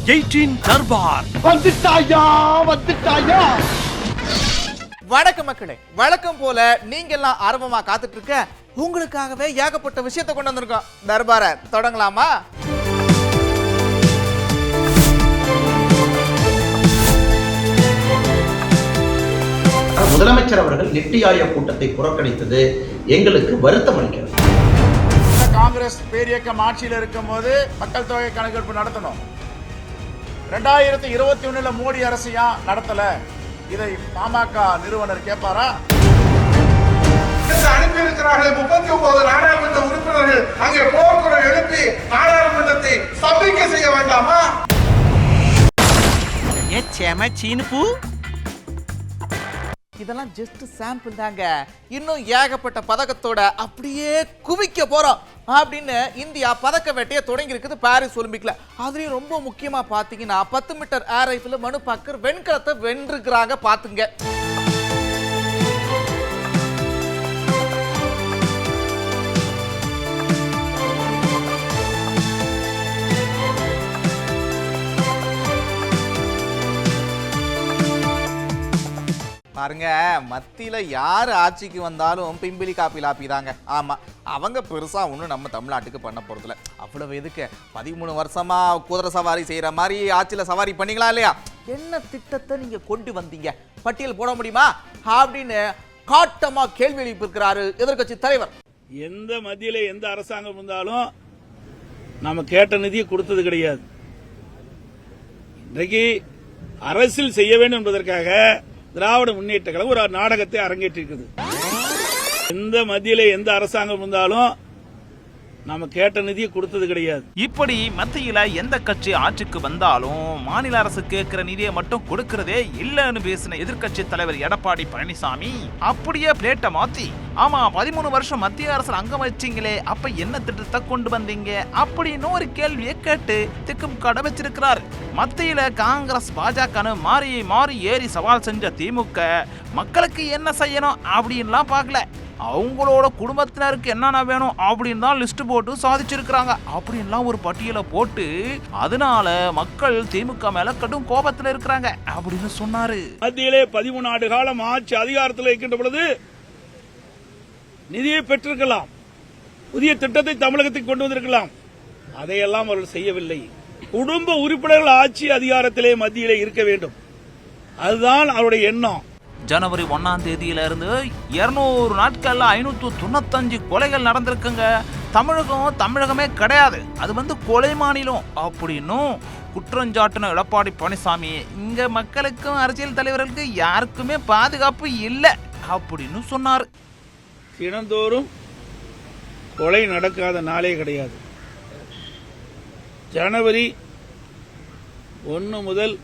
18 தர்பார் வந்துட்டாயா. வணக்கம் மக்களே, வழக்கம் போல நீங்க எல்லாம் ஆர்வமா காத்துட்டு இருக்க உங்களுக்காகவே ஏகப்பட்ட விஷயத்தை கொண்டு வந்திருக்கோம். தர்பாரை தொடங்கலாமா? முதலமைச்சர் அவர்கள் நித்தி ஆயோக் கூட்டத்தை புறக்கணித்தது எங்களுக்கு வருத்தம் அளிக்கிறது. காங்கிரஸ் பேரியக்கம் ஆட்சியில் இருக்கும் போது மக்கள் தொகை கணக்கெடுப்பு நடத்தணும். 2021 மோடி அரசு ஏன் நடத்தல? இதை பாமக நிறுவனர் கேட்பாரா? அனுப்பியிருக்கிறார்கள் 39 நாடாளுமன்ற உறுப்பினர்கள் அங்கே போர்க்குரல் எழுப்பி நாடாளுமன்றத்தை சபைக்கு செய்ய வேண்டாமா? இதெல்லாம் ஜஸ்ட் சாம்பிள் தாங்க. இன்னும் ஏகப்பட்ட பதக்கத்தோட அப்படியே குவிக்க போறோம் அப்படின்னு இந்தியா பதக்க வேட்டையை தொடங்கி இருக்குது பாரிஸ் ஒலிம்பிக்ல. அதுலயும் ரொம்ப முக்கியமா பாத்தீங்கன்னா 10 மீட்டர் ஏர் ரைஃபிள் மனு பாக்கர் வெண்கலத்தை வென்றிருக்கிறாங்க. பாத்துங்க. பாருங்க, மத்தியில யாரு ஆட்சிக்கு வந்தாலும் பிம்பிலி காப்பி லாப்பி தாங்க. ஆமா, அவங்க பெருசா ஒன்றும் நம்ம தமிழ்நாட்டுக்கு பண்ண போறதில்ல. அவ்வளவு எதுக்கு 13 வருஷமா குதிரை சவாரி செய்யற மாதிரி ஆட்சியில சவாரி பண்ணீங்களா இல்லையா? என்ன திட்டத்தை நீங்க கொண்டு வந்தீங்க, பட்டியல் போட முடியுமா அப்படின்னு காட்டமா கேள்வி எழுப்பியிருக்கிறாரு எதிர்கட்சி தலைவர். எந்த மத்தியில எந்த அரசாங்கம் இருந்தாலும் நாம கேட்ட நிதியை கொடுத்தது கிடையாது. இன்றைக்கு அரசியல் செய்ய வேண்டும் என்பதற்காக திராவிட முன்னேற்ற கழகம் ஒரு நாடகத்தை அரங்கேற்றிருக்குது. எந்த மத்தியில எந்த அரசாங்கம் இருந்தாலும் நாம கேட்ட நிதியை கொடுத்தது கிடையாது. இப்படி மத்தியில எந்த கட்சி ஆட்சிக்கு வந்தாலும் மாநில அரசு கேட்கிற நிதியை மட்டும் கொடுக்கறதே இல்லன்னு பேசின எதிர்கட்சி தலைவர் எடப்பாடி பழனிசாமி அப்படியே பிளேட்டை மாத்தி, ஆமா 13 வருஷம் மத்திய அரசு அங்கம் வச்சீங்களே, அப்ப என்ன திட்டத்தை கொண்டு வந்தீங்க அப்படின்னு ஒரு கேள்வியை கேட்டு திக்கும் கட வச்சிருக்கிறார். மத்தியில காங்கிரஸ் பாஜகன்னு மாறி மாறி ஏறி சவால் செஞ்ச திமுக மக்களுக்கு என்ன செய்யணும் அப்படின்லாம் பார்க்கல, அவங்களோட குடும்பத்தினருக்கு என்னென்ன வேணும் அப்படின்னு தான் லிஸ்ட் போட்டு சாதிச்சிருக்கிறாங்க. அப்படின்லாம் ஒரு பட்டியலை போட்டு அதனால மக்கள் திமுக மேல கடும் கோபத்தில் இருக்கிறாங்க அப்படின்னு சொன்னாரு. மத்தியிலே 13 ஆண்டு காலம் ஆட்சி அதிகாரத்தில் இருக்கின்ற பொழுது நிதியை பெற்றிருக்கலாம், புதிய திட்டத்தை தமிழகத்துக்கு கொண்டு வந்திருக்கலாம். அதையெல்லாம் அவர்கள் செய்யவில்லை. குடும்ப உறுப்பினர்கள் ஆட்சி அதிகாரத்திலே மத்தியிலே இருக்க வேண்டும், அதுதான் அவருடைய எண்ணம். ஜனவரி 1ஆம் தேதியில இருந்து 200 நாட்கள்ல 595 கொலைகள் நடந்திருக்குங்க. தமிழகமே கிடையாது, அது கொலை மாநிலம் அப்படின்னும் குற்றஞ்சாட்டின எடப்பாடி பழனிசாமி இங்க மக்களுக்கும் அரசியல் தலைவர்களுக்கு யாருக்குமே பாதுகாப்பு இல்லை அப்படின்னு சொன்னார். தினந்தோறும் கொலை நடக்காத நாளே கிடையாது. ஜனவரி 1 முதல்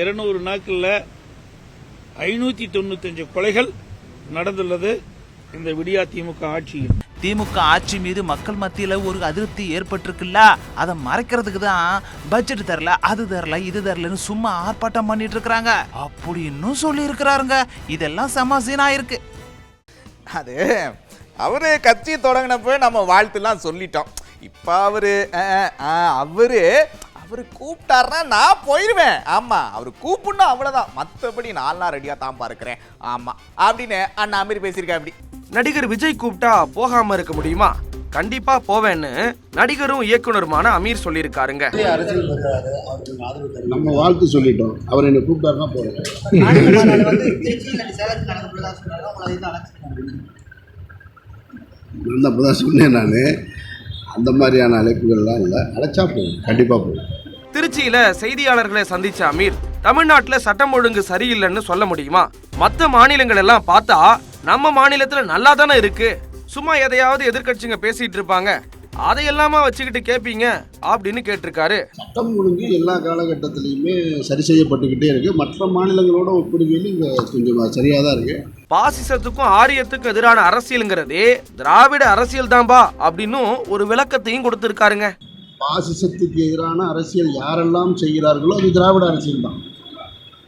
200 நாட்கள்ல 595 கொலைகள் நடந்துள்ளது இந்த விடியா திமுக ஆட்சியில். திமுக ஆட்சி மீது மக்கள் மத்தியில ஒரு அதிருப்தி ஏற்பட்டிருக்குல்ல, அதை மறைக்கிறதுக்கு தான் பட்ஜெட் தரல, அது தரல, இது தரலன்னு சும்மா ஆர்ப்பாட்டம் பண்ணிட்டு இருக்கிறாங்க அப்படின்னு சொல்லி இருக்கிறாருங்க. இதெல்லாம் சமாசீனா இருக்கு. அது அவரு கட்சி தொடங்கினப்ப நம்ம வாழ்த்துலாம் சொல்லிட்டோம். இப்ப அவரு கூப்பிட்டாருன்னா நான் போயிருவேன். ஆமா, அவரு கூப்பிடணும், அவ்வளவுதான். மற்றபடி நான்லாம் ரெடியா தான் பார்க்கிறேன். ஆமா அப்படின்னு அண்ணா அமீர் பேசியிருக்கா. அப்படி நடிகர் விஜய் கூப்பிட்டா போகாம இருக்க முடியுமா? கண்டிப்பா போவேன்னு நடிகரும் இயக்குனருமான அமீர் சொல்லியிருக்காருங்க. நம்ம வாழ்த்து சொல்லிட்டோம், அவர் என்ன கூப்பிட்டாருன்னா போறேன். நான் அப்பதான் சொன்னேன், நான் அந்த மாதிரியான அழைப்புகள்லாம் இல்லை, அழைச்சா போகும், கண்டிப்பா போகும். திருச்சியில செய்தியாளர்களை சந்திச்ச அமீர் தமிழ்நாட்டுல சட்டம் ஒழுங்கு சரியில்லைன்னு சொல்ல முடியுமா? மற்ற மாநிலங்கள் எல்லாம் பார்த்தா நம்ம மாநிலத்துல நல்லா தானே இருக்கு, சும்மா எதையாவது எதிர்கட்சிங்க பேசிட்டு இருப்பாங்க, அதையெல்லாமா வச்சுக்கிட்டு கேட்பீங்க அப்படின்னு கேட்டிருக்காரு. சட்டம் ஒழுங்கு எல்லா காலகட்டத்திலையுமே சரி செய்யப்பட்டுக்கிட்டே இருக்கு. மற்ற மாநிலங்களோட ஒப்பிடுகையில் இங்க கொஞ்சம் சரியாக தான் இருக்கு. பாசிசத்துக்கும் ஆரியத்துக்கும் எதிரான அரசியலுங்கிறதே திராவிட அரசியல் தான்பா அப்படின்னு ஒரு விளக்கத்தையும் கொடுத்திருக்காருங்க. பாசிசத்துக்கு எதிரான அரசியல் யாரெல்லாம் செய்கிறார்களோ அது திராவிட அரசியல் தான்.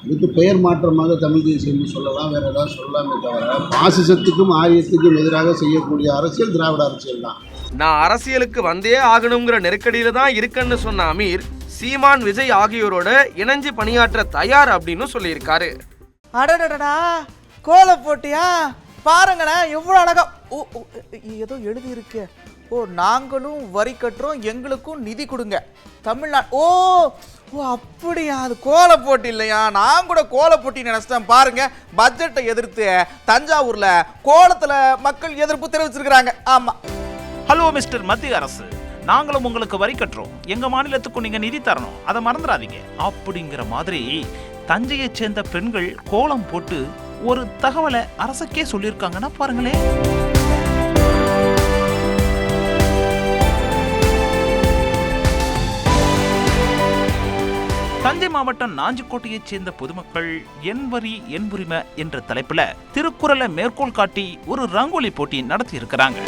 அதுக்கு பெயர் மாற்றமாக தமிழ் தேசியம் சொல்லலாம், வேற ஏதாவது சொல்லலாமே தவிர பாசிசத்துக்கும் ஆரியத்துக்கும் எதிராக செய்யக்கூடிய அரசியல் திராவிட அரசியல் தான். நான் அரசியலுக்கு வந்தே ஆகணுங்கிற நெருக்கடியில தான் இருக்குன்னு சொன்ன அமீர் சீமான், விஜய் ஆகியோரோட இணைஞ்சு பணியாற்ற தயார் அப்படின்னு சொல்லியிருக்காரு. அடடடடா, கோல போட்டியா பாருங்கண்ணா, எவ்வளவு அழகா. ஓ ஏதோ எழுதி இருக்கு. ஓ, நாங்களும் வரி கட்டுறோம், எங்களுக்கும் நிதி கொடுங்க தமிழ்நாடு. ஓ ஓ அப்படியா, அது கோல போட்டி இல்லையா? நான் கூட கோல போட்டி நினைச்சிட்டேன். பாருங்க, பட்ஜெட்டை எதிர்த்து தஞ்சாவூர்ல கோலத்துல மக்கள் எதிர்ப்பு தெரிவிச்சிருக்கிறாங்க. ஆமா. ஹலோ மிஸ்டர் மத்திய அரசு, நாங்களும் உங்களுக்கு வரி கட்டுறோம், எங்க மாநிலத்துக்கும் நீங்க நிதி தரணும், அதை மறந்துடாதீங்க அப்படிங்கிற மாதிரி தஞ்சையை சேர்ந்த பெண்கள் கோலம் போட்டு ஒரு தகவலை அரசுக்கே சொல்லியிருக்காங்கன்னா பாருங்களேன். தஞ்சை மாவட்டம் நாஞ்சிக்கோட்டையைச் சேர்ந்த பொதுமக்கள் என் வரி என் உரிமை என்ற தலைப்புல திருக்குறளை மேற்கோள் காட்டி ஒரு ரங்கோலி போட்டி நடத்தி இருக்கிறாங்க.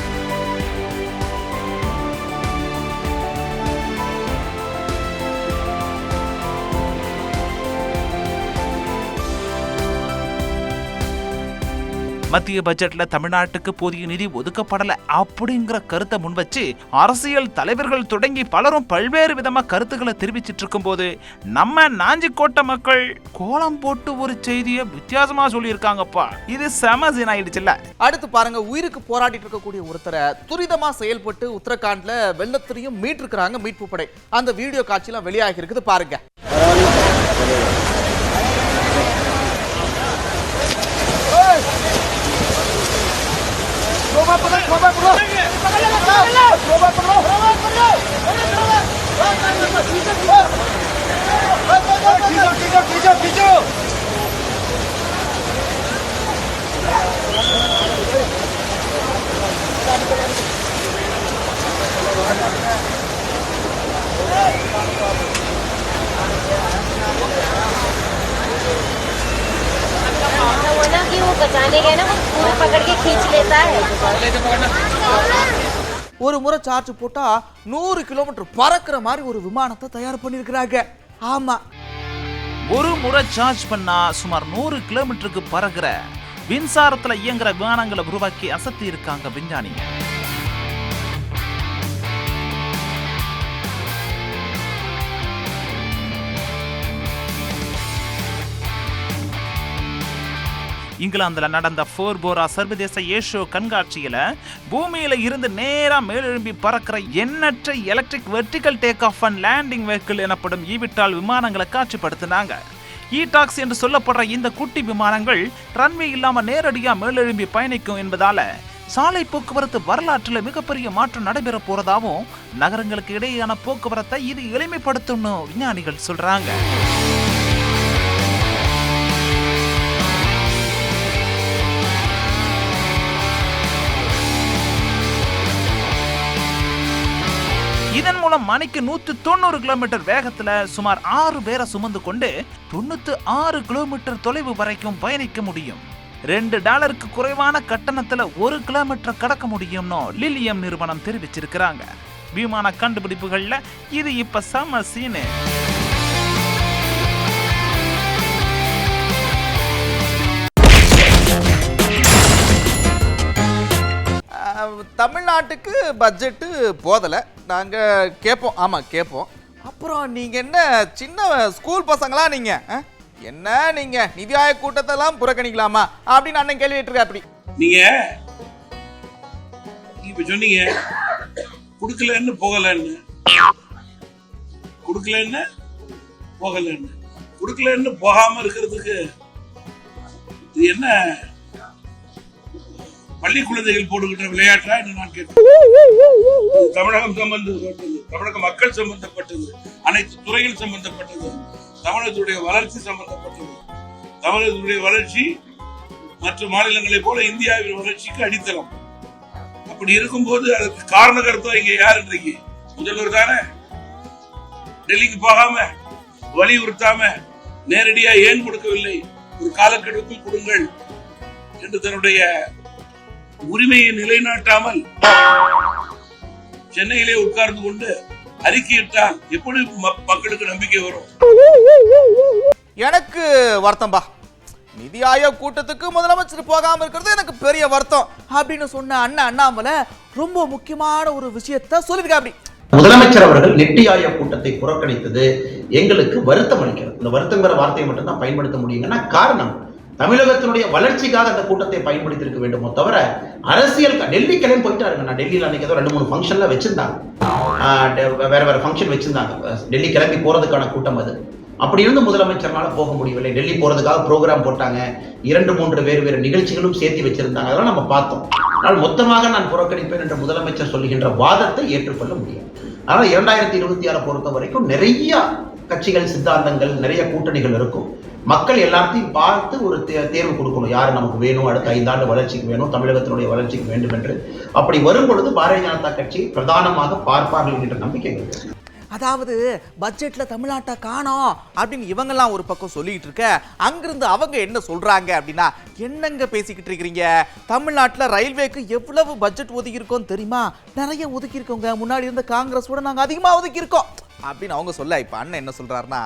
மத்திய பட்ஜெட்ல தமிழ்நாட்டுக்கு போதிய நிதி ஒதுக்கப்படல அப்படிங்கிற கருத்தை முன்வச்சு அரசியல் தலைவர்கள் தொடங்கி பலரும் பல்வேறு விதமா கருத்துக்களை தெரிவிச்சிட்டு இருக்கும் போது நம்ம நாஞ்சிக்கோட்டை மக்கள் கோலம் போட்டு ஒரு செய்தியை வித்தியாசமா சொல்லியிருக்காங்கப்பா. இது செம சீன் ஆயிடுச்சுல்ல. அடுத்து பாருங்க, உயிருக்கு போராடிட்டு இருக்கக்கூடிய ஒருத்தரை துரிதமா செயல்பட்டு உத்தரகாண்ட்ல வெள்ளத்திலையும் மீட்டிருக்கிறாங்க மீட்பு படை. அந்த வீடியோ காட்சியெல்லாம் வெளியாகி இருக்குது பாருங்க. ஒரு முறை சார்ஜ் போட்டா 100 கிலோமீட்டர் பறக்கிற மாதிரி ஒரு விமானத்தை தயார் பண்ணிருக்கிறாங்க. ஆமா, ஒரு முறை சார்ஜ் பண்ணா சுமார் 100 கிலோமீட்டருக்கு பறக்கிற மின்சாரத்துல இயங்குற விமானங்களை உருவாக்கி அசத்தி இருக்காங்க விஞ்ஞானிங்க. இங்கிலாந்துல நடந்த ஃபோர்போரா சர்வதேச ஏஷோ கண்காட்சியில பூமியில இருந்து நேரா மேலெழும்பி பறக்கிற எண்ணற்ற electric vertical take off and landing vehicle எனப்படும் ஈவிட்டால் விமானங்களை காட்சிப்படுத்தினாங்க. ஈடாக்ஸ் என்று சொல்லப்படுற இந்த குட்டி விமானங்கள் ரன்வே இல்லாம நேரடியா மேலெழும்பி பயணிக்கும் என்பதால சாலை போக்குவரத்து வரலாற்றில் மிகப்பெரிய மாற்றம் நடைபெற போறதாவும் நகரங்களுக்கு இடையேயான போக்குவரத்தை இது எளிமைப்படுத்தும் விஞ்ஞானிகள் சொல்றாங்க. இதன் மூலம் மணிக்கு 190 கிலோமீட்டர் வேகத்துல சுமார் 6 பேரை சுமந்து கொண்டு 96 கிலோமீட்டர் தொலைவு வரைக்கும் பயணிக்க முடியும். $2 குறைவான கட்டணத்துல 1 கிலோமீட்டர் கடக்க முடியும்னு லிலியம் நிறுவனம் தெரிவிச்சிருக்கிறாங்க. விமான கண்டுபிடிப்புகள்ல இது இப்ப செம சீனு. தமிழ்நாட்டுக்கு பட்ஜெட்டு போதலை, நாங்கள் கேட்போம். ஆமாம் கேட்போம். அப்புறம் நீங்கள் என்ன சின்ன ஸ்கூல் பசங்களா நீங்கள்? என்ன நீங்கள் நிதி ஆயோக் கூட்டத்தெல்லாம் புறக்கணிக்கலாமா அப்படின்னு அண்ணன் கேள்வி கேட்டிருக்க. அப்படி நீங்கள் இப்போ சொன்னீங்க கொடுக்கலன்னு போகலன்னு, கொடுக்கலன்னு போகலன்னு, கொடுக்கலன்னு போகாமல் இருக்கிறதுக்கு இது என்ன பள்ளி குழந்தைகள் போடுகின்ற விளையாட்டா என்று நான் கேட்டேன். தமிழகம் சம்பந்தப்பட்டது, தமிழக மக்கள் சம்பந்தப்பட்டது, அனைத்து துறைகள் சம்பந்தப்பட்டது, தமிழகத்துடைய வளர்ச்சி சம்பந்தப்பட்டது. தமிழகத்துடைய வளர்ச்சி மற்ற மாநிலங்களைப் போல இந்தியாவின் வளர்ச்சிக்கு அடித்தளம். அப்படி இருக்கும்போது அதுக்கு காரணகர்த்தம் இங்க யார்? இன்றைக்கு முதல்வர் தானே. டெல்லிக்கு போகாம வலியுறுத்தாம நேரடியா ஏன் கொடுக்கவில்லை, ஒரு காலக்கெடுக்குள் கொடுங்கள் என்று தன்னுடைய உரிமையை நிலைநாட்டாமல் சென்னையிலே உட்கார்ந்து கொண்டு அறிக்கையிட்டால் எப்படி மக்களுக்கு நம்பிக்கை வரும்? எனக்கு வருத்தம்பா. நிதி ஆயோக் கூட்டத்துக்கு முதலமைச்சர் போகாம இருக்கிறது எனக்கு பெரிய வருத்தம் அப்படின்னு சொன்ன அண்ணாமலை ரொம்ப முக்கியமான ஒரு விஷயத்த சொல்லிருக்கா. அப்படி முதலமைச்சர் அவர்கள் நித்தி ஆயோக் கூட்டத்தை புறக்கணித்தது எங்களுக்கு வருத்தம் அளிக்கிறது. இந்த வருத்தங்கிற வார்த்தையை மட்டும் தான் பயன்படுத்த முடியுங்கன்னா காரணம் தமிழகத்தினுடைய வளர்ச்சிக்காக அந்த கூட்டத்தை பயன்படுத்தி இருக்க வேண்டுமோ தவிர அரசியல். டெல்லி கிளம்பி போயிட்டாருங்க. நான் டெல்லியில் அன்னைக்கு ஏதோ 2-3 ஃபங்க்ஷன்ல வச்சிருந்தாங்க, வேற ஃபங்க்ஷன் வச்சிருந்தாங்க. டெல்லி கிளம்பி போறதுக்கான கூட்டம் அது. அப்படி இருந்து முதலமைச்சர்னால போக முடியவில்லை. டெல்லி போறதுக்காக ப்ரோக்ராம் போட்டாங்க, 2-3 வேறு நிகழ்ச்சிகளும் சேர்த்து வச்சிருந்தாங்க, அதெல்லாம் நம்ம பார்த்தோம். ஆனால் மொத்தமாக நான் புறக்கணிப்பேன் என்ற முதலமைச்சர் சொல்லுகின்ற வாதத்தை ஏற்றுக்கொள்ள முடியும். ஆனால் 2026 பொறுத்த வரைக்கும் நிறைய கட்சிகள், சித்தாந்தங்கள், நிறைய கூட்டணிகள் இருக்கும். மக்கள் எல்லாத்தையும் பார்த்து ஒரு தேர்வு கொடுக்கணும், யார் நமக்கு வேணும், அடுத்த 5 ஆண்டு வளர்ச்சிக்கு வேணும், தமிழகத்தினுடைய வளர்ச்சிக்கு வேண்டும் என்று. அப்படி வரும் பொழுது பாரதிய ஜனதா கட்சி பிரதானமாக பார்ப்பார்கள் என்ற நம்பிக்கை இருக்கு. அதாவது பட்ஜெட்ல தமிழ்நாட்டை காணோம் அப்படின்னு இவங்கெல்லாம் ஒரு பக்கம் சொல்லிட்டு இருக்க, அங்கிருந்து அவங்க என்ன சொல்றாங்க அப்படின்னா, என்னங்க பேசிக்கிட்டு இருக்கிறீங்க, தமிழ்நாட்டில் ரயில்வேக்கு எவ்வளவு பட்ஜெட் ஒதுக்கி இருக்கோம் தெரியுமா, நிறைய ஒதுக்கி இருக்கோங்க, முன்னாடி இருந்த காங்கிரஸோட நாங்கள் அதிகமாக ஒதுக்கி இருக்கோம் அப்படின்னு அவங்க சொல்ல. இப்போ அண்ணன் என்ன சொல்றாருன்னா,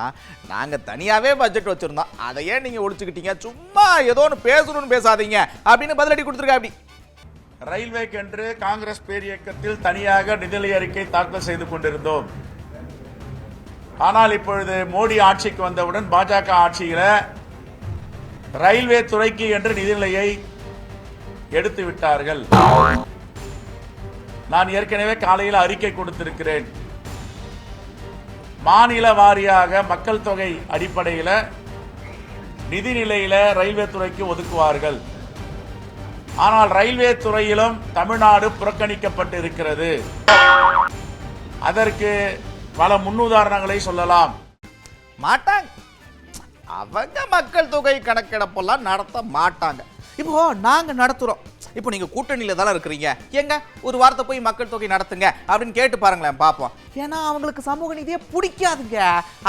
நாங்கள் தனியாகவே பட்ஜெட் வச்சிருந்தோம், அதையே நீங்கள் ஒழிச்சுக்கிட்டீங்க, சும்மா ஏதோ ஒன்று பேசணும்னு பேசாதீங்க அப்படின்னு பதிலடி கொடுத்துருக்க. அப்படி ரயில்வேக்கு என்று காங்கிரஸ் பேரியக்கத்தில் தனியாக நிதிநிலை அறிக்கை தாக்கல் செய்து கொண்டிருந்தோம். ஆனால் இப்பொழுது மோடி ஆட்சிக்கு வந்தவுடன் பாஜக ஆட்சியில ரயில்வே துறைக்கு என்று நிதிநிலையை எடுத்து விட்டார்கள். நான் ஏற்கனவே காலையில் அறிக்கை கொடுத்திருக்கிறேன். மாநில வாரியாக மக்கள் தொகை அடிப்படையில் நிதிநிலையில ரயில்வே துறைக்கு ஒதுக்குவார்கள். ஆனால் ரயில்வே துறையிலும் தமிழ்நாடு புறக்கணிக்கப்பட்டு இருக்கிறது. அதற்கு பல முன்னுதாரணங்களை சொல்லலாம். மாட்டாங்க, அவங்க மக்கள் தொகை கணக்கெடுப்பெல்லாம் நடத்த மாட்டாங்க. இப்போ நாங்க நடத்துறோம், இப்போ நீங்க கூட்டணியில தானே இருக்கிறீங்க, எங்க ஒரு வாரத்தை போய் மக்கள் தொகை நடத்துங்க அப்படின்னு கேட்டு பாருங்களேன், பார்ப்போம். ஏன்னா அவங்களுக்கு சமூக நீதியை பிடிக்காதுங்க,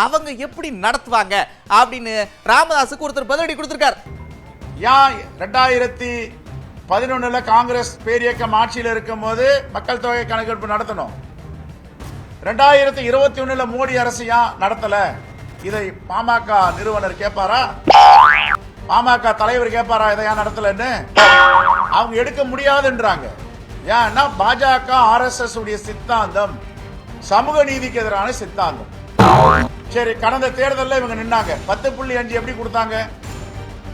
அவங்க எப்படி நடத்துவாங்க அப்படின்னு ராமதாஸுக்கு ஒருத்தர் பதிலடி கொடுத்திருக்காரு. ஏன் 2011 காங்கிரஸ் பேரியக்கம் ஆட்சியில் இருக்கும் போது மக்கள் தொகை கணக்கெடுப்பு நடத்தணும், 2021 மோடி அரசு ஏன் நடத்தல? இதை பாமக நிறுவனர் கேட்பாரா? பாமக தலைவர் கேட்பாரா இதை ஏன் நடத்தலன்னு? அவங்க எடுக்க முடியாதுன்றாங்க. ஏன்னா பாஜக RSS உடைய சித்தாந்தம் சமூக நீதிக்கு எதிரான சித்தாந்தம். சரி, கடந்த தேர்தலில் இவங்க நின்னாங்க, 10.5 எப்படி கொடுத்தாங்க,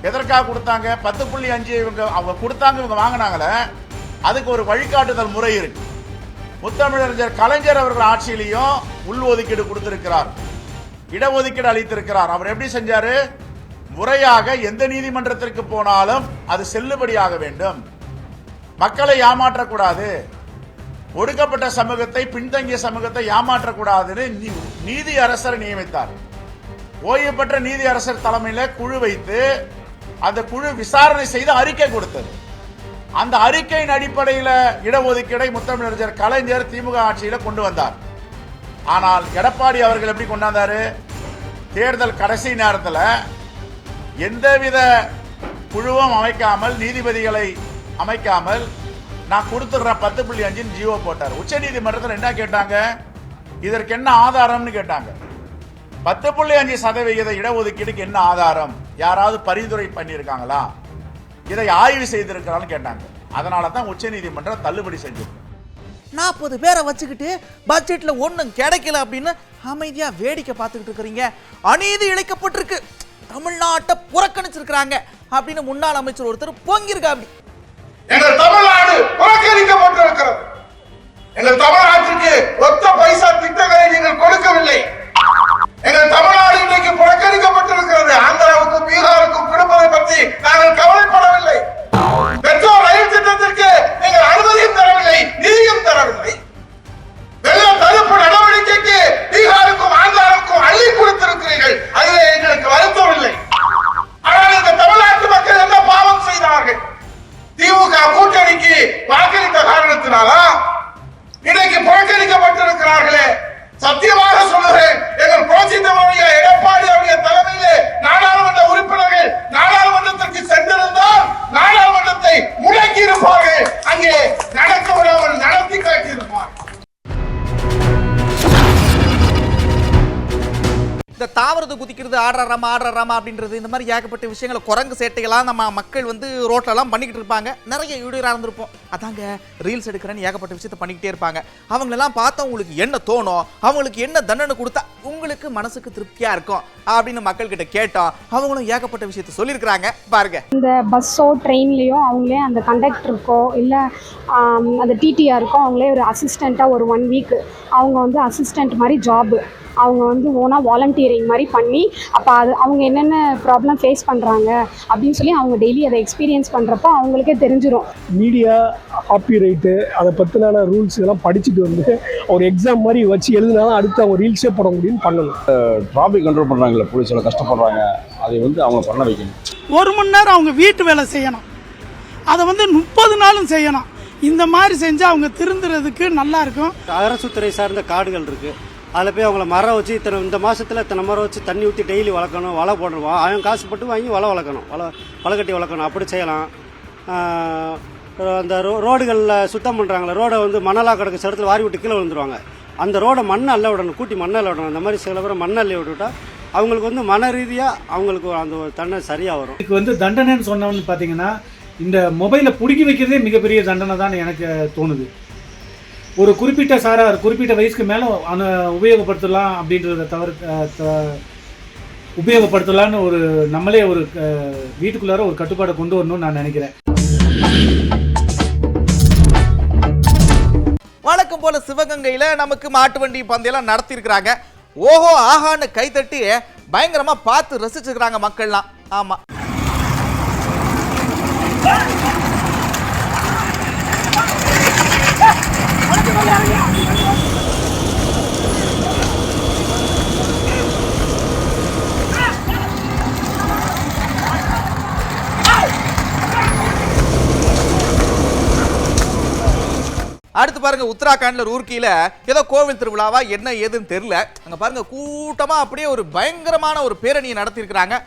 எதற்காக கொடுத்தாங்க? 10.5 அவங்க கொடுத்தாங்க, இவங்க வாங்கினாங்களே, அதுக்கு ஒரு வழிகாட்டுதல் முறை இருக்கு. முத்தமிழறிஞர் கலைஞர் அவர்கள் ஆட்சியிலையும் உள்ஒதுக்கீடு கொடுத்திருக்கிறார், இடஒதுக்கீடு அளித்திருக்கிறார். அவர் எப்படி செஞ்சாரு? முறையாக எந்த நீதிமன்றத்திற்கு போனாலும் அது செல்லுபடியாக வேண்டும், மக்களை ஏமாற்றக்கூடாது, ஒடுக்கப்பட்ட சமூகத்தை, பின்தங்கிய சமூகத்தை ஏமாற்றக்கூடாதுன்னு நீதி அரசர் நியமித்தார். ஓய்வு பெற்ற நீதி அரசர் தலைமையில் குழு வைத்து அந்த குழு விசாரணை செய்து அறிக்கை கொடுத்தது. அந்த அறிக்கையின் அடிப்படையில் இடஒதுக்கீடை முத்தமிழறிஞர் கலைஞர் திமுக ஆட்சியில் கொண்டு வந்தார். ஆனால் எடப்பாடி அவர்கள் எப்படி கொண்டாந்தாரு? தேர்தல் கடைசி நேரத்தில் எந்தவித குழுவும் அமைக்காமல், நீதிபதிகளை அமைக்காமல் நான் கொடுத்துடுற 10.5 ஜியோ போட்டார். உச்ச நீதிமன்றத்தில் என்ன கேட்டாங்க? இதற்கு என்ன ஆதாரம்னு கேட்டாங்க. 10.5% இடஒதுக்கீடுக்கு என்ன ஆதாரம்? யாராவது பரிந்துரை பண்ணியிருக்காங்களா? இதை ஆய்வு செய்திருக்கிறான்னு கேட்டாங்க. அதனால தான் உச்ச நீதிமன்றம் தள்ளுபடி செஞ்சிருக்கு. 40 பேரை வச்சுக்கிட்டு பட்ஜெட்ல ஒன்றும் கிடைக்கல அப்படின்னு அமைதியா வேடிக்கை பார்த்துக்கிட்டு இருக்கிறீங்க. அநீதி இழைக்கப்பட்டிருக்கு, தமிழ்நாட்டை புறக்கணிச்சிருக்கிறாங்க அப்படின்னு முன்னாள் அமைச்சர் ஒருத்தர் பொங்கியிருக்கா. அப்படி எங்கள் தமிழ்நாடு புறக்கணிக்கப்பட்டிருக்கிறது. எங்கள் தமிழ்நாட்டிற்கு ஒத்த பைசா திட்டங்களை நீங்கள் கொடுக்கவில்லை. எங்கள் தமிழ்நாடு இன்றைக்கு புறக்கணிக்கப்பட்டிருக்கிறது. ஆந்திராவுக்கும் பீகாருக்கும் கொடுப்பதை பற்றி நாங்கள் கவலைப்படவில்லை. மெட்ரோ ரயில் திட்டத்திற்கு நீங்கள் அனுமதியும் தரவில்லை, நிதியும் தரவில்லை. வெள்ள தடுப்பு நடவடிக்கைக்கு பீகாருக்கும் ஆந்திராவுக்கும் அள்ளி கொடுத்திருக்கிறீர்கள், அதிலே எங்களுக்கு வருத்தம் இல்லை. ஆனால் இந்த தமிழ்நாட்டு மக்கள் என்ன பாவம் செய்தார்கள்? திமுக கூட்டணிக்கு வாக்களித்த காரணத்தினாலா இன்றைக்கு புறக்கணிக்கப்பட்டிருக்கிறார்களே? சத்தியமாக சொல்லுகிறேன், இந்த தாவரத்தை குதிக்கிறது ஆடுறாராமா அப்படின்றது இந்த மாதிரி ஏகப்பட்ட விஷயங்களை குரங்கு சேட்டைகளாம் நம்ம மக்கள் வந்து ரோட்லலாம் பண்ணிக்கிட்டு இருப்பாங்க. நிறைய வீடியோராக இருந்திருப்போம். அதாங்க ரீல்ஸ் எடுக்கிறேன்னு ஏகப்பட்ட விஷயத்தை பண்ணிக்கிட்டே இருப்பாங்க. அவங்களெல்லாம் பார்த்தா உங்களுக்கு என்ன தோணும், அவங்களுக்கு என்ன தண்டனை கொடுத்தா உங்களுக்கு மனசுக்கு திருப்தியாக இருக்கும் அப்படின்னு மக்கள்கிட்ட கேட்டோம். அவங்களும் ஏகப்பட்ட விஷயத்தை சொல்லியிருக்கிறாங்க பாருங்க. இந்த பஸ்ஸோ ட்ரெயின்லேயோ அவங்களே அந்த கண்டக்டருக்கோ இல்லை அந்த டிடிஆருக்கோ அவங்களே ஒரு அசிஸ்டண்ட்டாக ஒரு 1 வீக் அவங்க வந்து அசிஸ்டண்ட் மாதிரி ஜாபு அவங்க வந்து ஓனாக வாலண்டியரிங் மாதிரி பண்ணி அப்போ அது அவங்க என்னென்ன ப்ராப்ளம் ஃபேஸ் பண்ணுறாங்க அப்படின்னு சொல்லி அவங்க டெய்லி அதை எக்ஸ்பீரியன்ஸ் பண்ணுறப்போ அவங்களுக்கே தெரிஞ்சிடும். மீடியா காப்பிரைட்டு அதை பற்றின ரூல்ஸ் எல்லாம் படிச்சுட்டு வந்து ஒரு எக்ஸாம் மாதிரி வச்சு எழுதினாலும் அடுத்து அவங்க ரீல்ஸே போட முடியும்னு பண்ணணும். டிராஃபிக் கண்ட்ரோல் பண்ணுறாங்களே போலீஸ் எல்லாம் கஷ்டப்படுறாங்க, அதை வந்து அவங்க பண்ண வைக்கணும். 1 மணி நேரம் அவங்க வீட்டு வேலை செய்யணும், அதை வந்து 30 நாளும் செய்யணும். இந்த மாதிரி செஞ்சால் அவங்க திருந்துறதுக்கு நல்லா இருக்கும். அரசுத்துறை சார்ந்த காடுகள் இருக்குது, அதில் போய் அவங்கள மரம் வச்சு இந்த மாதத்தில் இத்தனை மரம் வச்சு தண்ணி ஊற்றி டெய்லி வளர்க்கணும், வலை போடுவோம். அவன் காசு போட்டு வாங்கி வலை வளர்க்கணும், வலை கட்டி வளர்க்கணும். அப்படி செய்யலாம். அந்த ரோடுகளில் சுத்தம் பண்ணுறாங்களே, ரோடை வந்து மணலாக கிடக்கு இடத்துல வாரி விட்டு கீழே விழுந்துருவாங்க. அந்த ரோடை மண்ணை அள்ள விடணும், கூட்டி மண்ணை அள்ள விடணும். அந்த மாதிரி சில பேர் மண்ணை அள்ளி விட்டுவிட்டா அவங்களுக்கு வந்து மன ரீதியாக அவங்களுக்கு அந்த தண்டனை சரியாக வரும். இதுக்கு வந்து தண்டனைன்னு சொன்னவன்னு பார்த்தீங்கன்னா இந்த மொபைலை பிடிக்கி வைக்கிறதே மிகப்பெரிய தண்டனை தான் எனக்கு தோணுது. ஒரு குறிப்பிட்ட வயசுக்கு மேலே உபயோகப்படுத்தலாம் அப்படின்றத உபயோகப்படுத்தலான்னு ஒரு நம்மளே ஒரு வீட்டுக்குள்ளார ஒரு கட்டுப்பாடை கொண்டு வரணும்னு நான் நினைக்கிறேன். வழக்கம் போல சிவகங்கையில நமக்கு மாட்டு வண்டி பந்தயெல்லாம் நடத்திருக்கிறாங்க. ஓஹோ ஆஹான்னு கைத்தட்டி பயங்கரமா பார்த்து ரசிச்சிருக்கிறாங்க மக்கள்லாம். ஆமா, அடுத்து பாருங்க உத்தராகண்ட்ல ரூர்க்கியில ஏதோ கோவில் திருவிழாவா என்ன ஏதுன்னு தெரியல. அங்க பாருங்க கூட்டமா அப்படியே ஒரு பயங்கரமான ஒரு பேரணியை நடத்தி இருக்கிறாங்க.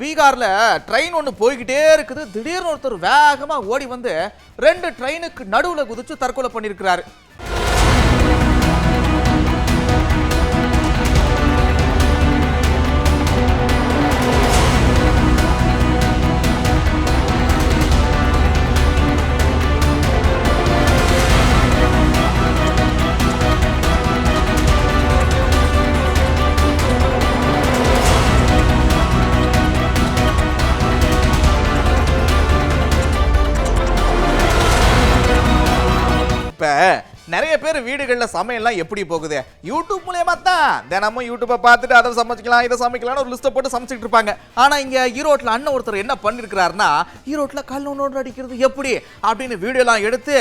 பீகார்ல ட்ரெயின் ஒன்று போய்கிட்டே இருக்குது. திடீர்னு ஒருத்தர் வேகமா ஓடி வந்து 2 ட்ரெயினுக்கு நடுவுல குதிச்சு தற்கொலை பண்ணிருக்கிறாரு. நிறைய பேர் வீடுகளில் சமையல்லாம் எப்படி போகுது, யூடியூப் மூலமா தான். தினமும் யூடியூப்பை பார்த்துட்டு அதை சமைச்சிக்கலாம் இதை சமைக்கலாம்னு ஒரு லிஸ்ட்டை போட்டு சமைச்சிட்டு இருப்பாங்க. ஆனால் இங்கே ஈரோட்டில் அண்ணன் ஒருத்தர் என்ன பண்ணியிருக்கிறாருன்னா, ஈரோட்டில் கல் நோட்டு அடிக்கிறது எப்படி அப்படின்னு வீடியோலாம் எடுத்து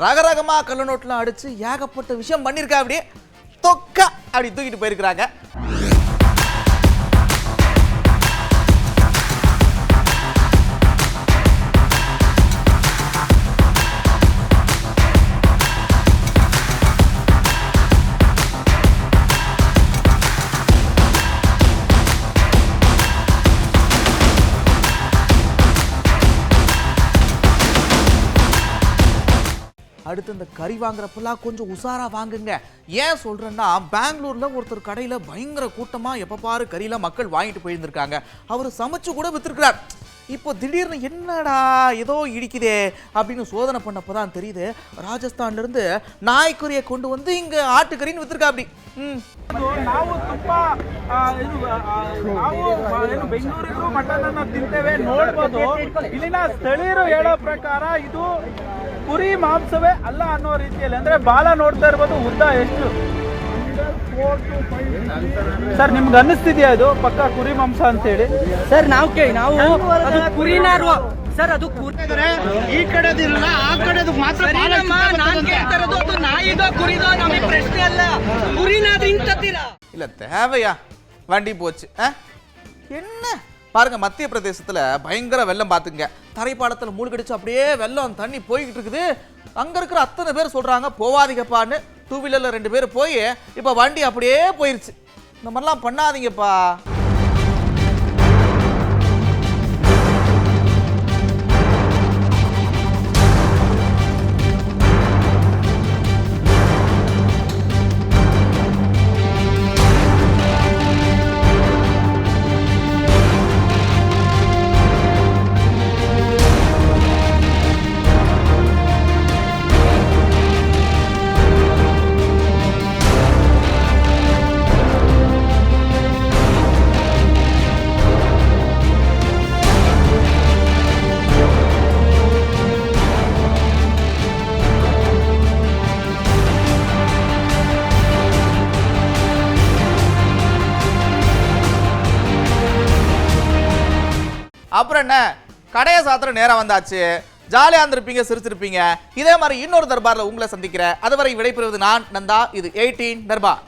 ரகரகமாக கல் நோட்டெலாம் அடித்து ஏகப்பட்ட விஷயம் பண்ணியிருக்கா. அப்படியே தொக்கா அப்படி தூக்கிட்டு போயிருக்கிறாங்க. அடுத்து இந்த கறி வாங்குறப்பெல்லாம் கொஞ்சம் உஷாரா வாங்குங்க. ஏன் சொல்றேன்னா, பெங்களூர்ல ஒருத்தர் கடையில பயங்கர கூட்டமா எப்ப பாரு கறியில மக்கள் வாங்கிட்டு போயிருந்திருக்காங்க. அவர் சமைச்சு கூட வித்துருக்கிறார். இப்போ திடீர்னு என்னடா ஏதோ இடிக்குதே அப்படின்னு சோதனை பண்ணப்பதான் தெரியுது, ராஜஸ்தான்ல இருந்து நாய்க்கறியை கொண்டு வந்து இங்க ஆட்டுக்கறின்னு வித்துருக்கா. அப்படி ನಾವು ತುಂಬಾ ನಾವು ಬೆಂಗಳೂರಿಗೂ ಮಟನ್ ಅನ್ನ ತಿಂತೇವೆ, ನೋಡ್ಬೋದು. ಇಲ್ಲಿನ ಸ್ಥಳೀಯರು ಹೇಳೋ ಪ್ರಕಾರ ಇದು ಕುರಿ ಮಾಂಸವೇ ಅಲ್ಲ ಅನ್ನೋ ರೀತಿಯಲ್ಲಿ, ಅಂದ್ರೆ ಬಾಲ ನೋಡ್ತಾ ಇರ್ಬೋದು, ಉದ್ದ ಎಷ್ಟು ಸರ್ ನಿಮ್ಗೆ ಅನ್ನಿಸ್ತಿದ್ಯಾ ಇದು ಪಕ್ಕ ಕುರಿ ಮಾಂಸ ಅಂತ ಹೇಳಿ? ಸರ್ ನಾವು ಅದು ಕುರಿನ ಸರ್ ಅದು ಈ ಕಡೆದಿರಲ್ಲ ಆ ಕಡೆದು ಮಾತ್ರ ನಾನು ಕೇಳ್ತಾ ಇರೋದು ಅದು ನಾಯಿದೋ ಕುರಿದೋ ನಮಗೆ ಪ್ರಶ್ನೆ ಅಲ್ಲ ಕುರಿನಾದ್ರೂ ಹಿಂಗ್ ತತ್ತೀರಾ இல்ல தேவையா வண்டி போச்சு என்ன பாருங்க மத்திய பிரதேசத்துல பயங்கர வெள்ளம் பாத்துங்க தரைப்பாலத்துல மூழ்கடிச்சு அப்படியே வெள்ளம் தண்ணி போய்கிட்டு இருக்குது அங்க இருக்கிற அத்தனை பேர் சொல்றாங்க போவாதீங்கப்பான்னு 2 வீலர்ல 2 பேர் போய் இப்ப வண்டி அப்படியே போயிருச்சு இந்த மாதிரிலாம் பண்ணாதீங்கப்பா அப்புறம் என்ன கடையை சாத்திர நேரம் வந்தாச்சு ஜாலியா இருந்திருப்பீங்க சிரிச்சிருப்பீங்க இதே மாதிரி இன்னொரு தர்பார்ல உங்களை சந்திக்கிறேன் அதுவரை விடைபெறுவது நான் நந்தா இது 18 தர்பார்